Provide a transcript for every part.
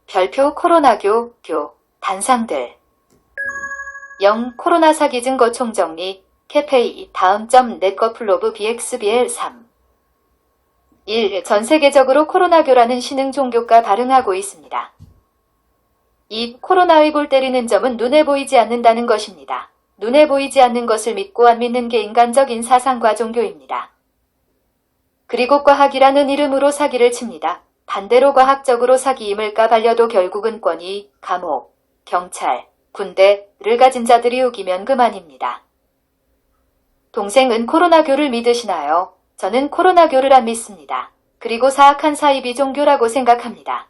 별표 코로나교, 단상들 0. 코로나 사기 증거 총정리, 캐페이, 다음.net거플로브 bxbl 3 1. 전 세계적으로 코로나교라는 신흥 종교가 발흥하고 있습니다. 2. 코로나의 골 때리는 점은 눈에 보이지 않는다는 것입니다. 눈에 보이지 않는 것을 믿고 안 믿는 게 인간적인 사상과 종교입니다. 그리고 과학이라는 이름으로 사기를 칩니다. 반대로 과학적으로 사기임을 까발려도 결국은 권위, 감옥, 경찰, 군대를 가진 자들이 우기면 그만입니다. 동생은 코로나교를 믿으시나요? 저는 코로나교를 안 믿습니다. 그리고 사악한 사이비 종교라고 생각합니다.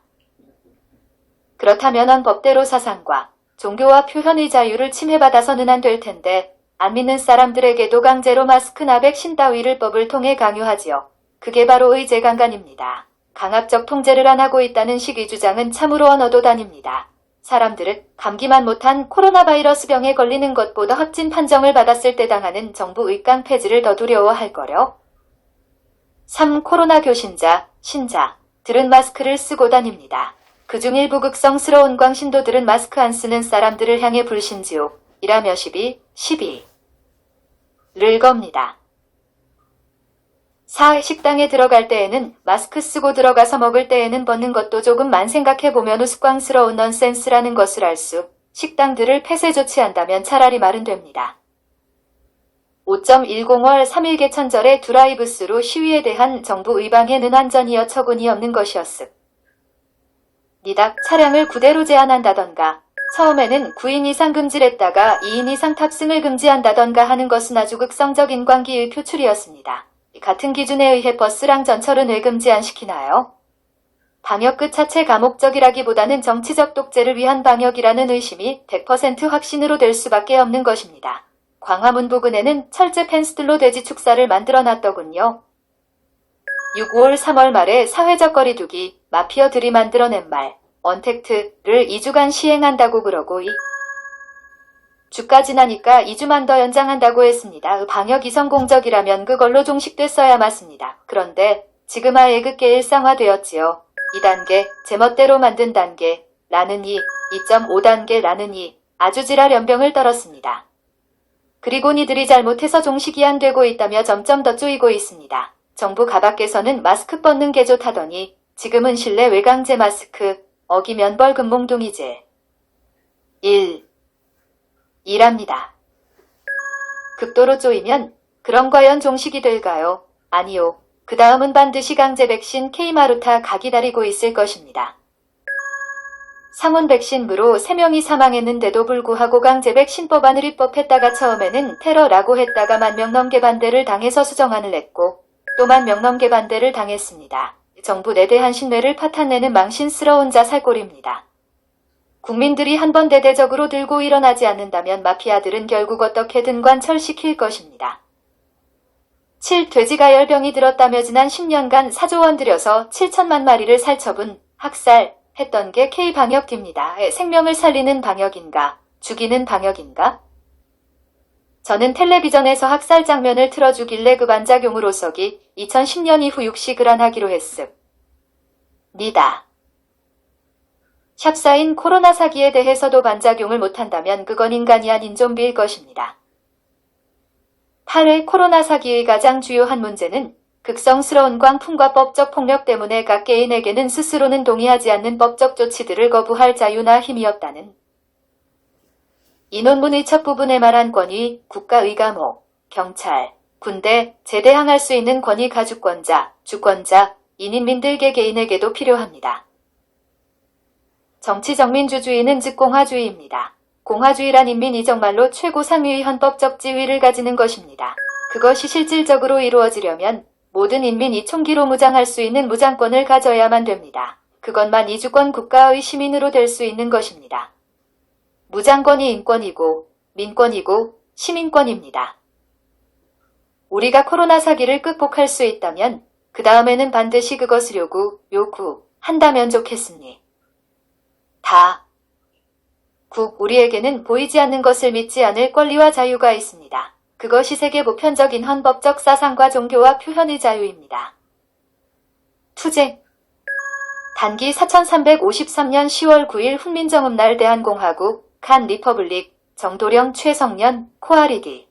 그렇다면 헌법대로 사상과 종교와 표현의 자유를 침해받아서는 안 될 텐데 안 믿는 사람들에게도 강제로 마스크나 백신 따위를 법을 통해 강요하지요. 그게 바로 의제강간입니다. 강압적 통제를 안 하고 있다는 식의 주장은 참으로 언어도 다닙니다. 사람들은 감기만 못한 코로나 바이러스 병에 걸리는 것보다 확진 판정을 받았을 때 당하는 정부의 깡패질을 더 두려워할 거려. 3. 코로나교 신자들은 마스크를 쓰고 다닙니다. 그중 일부 극성스러운 광신도들은 마스크 안 쓰는 사람들을 향해 불신지옥이라며 시비를 겁니다. 4. 식당에 들어갈 때에는 마스크 쓰고 들어가서 먹을 때에는 벗는 것도 조금만 생각해보면 우스꽝스러운 넌센스라는 것을 알 수, 식당들을 폐쇄 조치한다면 차라리 말은 됩니다. 5.10월 3일 개천절의 드라이브스루 시위에 대한 정부 의방해는 완전히 어처구니 없는 것이었습니다. 차량을 9대로 제한한다던가 처음에는 9인 이상 금지했다가 2인 이상 탑승을 금지한다던가 하는 것은 아주 극성적인 광기의 표출이었습니다. 같은 기준에 의해 버스랑 전철은 왜 금지 안 시키나요? 방역 그 자체 감옥적이라기보다는 정치적 독재를 위한 방역이라는 의심이 100% 확신으로 될 수밖에 없는 것입니다. 광화문 부근에는 철제 펜스들로 돼지 축사를 만들어놨더군요. 6월 3월 말에 사회적 거리두기, 마피아들이 만들어낸 말, 언택트를 2주간 시행한다고 그러고 주가 지나니까 2주만 더 연장한다고 했습니다. 방역이 성공적이라면 그걸로 종식됐어야 맞습니다. 그런데 지금 아예 그게 일상화되었지요. 2단계, 제멋대로 만든 단계라는 2.5단계라는 아주 지랄 연병을 떨었습니다. 그리고 니들이 잘못해서 종식이 안 되고 있다며 점점 더 쪼이고 있습니다. 정부 가밖에서는 마스크 벗는 게 좋다더니 지금은 실내 외강제 마스크, 어기면 벌금 몽둥이제. 1합니다. 극도로 쪼이면 그럼 과연 종식이 될까요? 아니요. 그 다음은 반드시 강제 백신 K마루타 가 기다리고 있을 것입니다. 상온 백신으로 3명이 사망했는데도 불구하고 강제 백신 법안을 입법했다가 처음에는 테러라고 했다가 10,000명 넘게 반대를 당해서 수정안을 냈고 또 10,000명 넘게 반대를 당했습니다. 정부 내 대한 신뢰를 파탄내는 망신스러운 자살골입니다. 국민들이 한번 대대적으로 들고 일어나지 않는다면 마피아들은 결국 어떻게든 관철시킬 것입니다. 7. 돼지가 열병이 들었다며 지난 10년간 4조 원 들여서 7천만 마리를 살처분, 학살했던 게 K방역입니다. 생명을 살리는 방역인가? 죽이는 방역인가? 저는 텔레비전에서 학살 장면을 틀어주길래 그 반작용으로서 2010년 이후 육식을 안 하기로 했습니다. 샵사인 코로나 사기에 대해서도 반작용을 못한다면 그건 인간이 아닌 좀비일 것입니다. 8회 코로나 사기의 가장 주요한 문제는 극성스러운 광풍과 법적 폭력 때문에 각 개인에게는 스스로는 동의하지 않는 법적 조치들을 거부할 자유나 힘이었다는 이 논문의 첫 부분에 말한 권위, 국가의 감옥, 경찰, 군대, 제대항할 수 있는 권위 가주권자, 주권자, 인민들 개개인에게도 필요합니다. 정치적 민주주의는 즉 공화주의입니다. 공화주의란 인민이 정말로 최고 상위의 헌법적 지위를 가지는 것입니다. 그것이 실질적으로 이루어지려면 모든 인민이 총기로 무장할 수 있는 무장권을 가져야만 됩니다. 그것만 이주권 국가의 시민으로 될 수 있는 것입니다. 무장권이 인권이고 민권이고 시민권입니다. 우리가 코로나 사기를 극복할 수 있다면 그 다음에는 반드시 그것을 요구한다면 좋겠습니다. 우리에게는 보이지 않는 것을 믿지 않을 권리와 자유가 있습니다. 그것이 세계 보편적인 헌법적 사상과 종교와 표현의 자유입니다. 투쟁. 단기 4353년 10월 9일 훈민정음날 대한공화국 칸 리퍼블릭 정도령 최성년 코아리기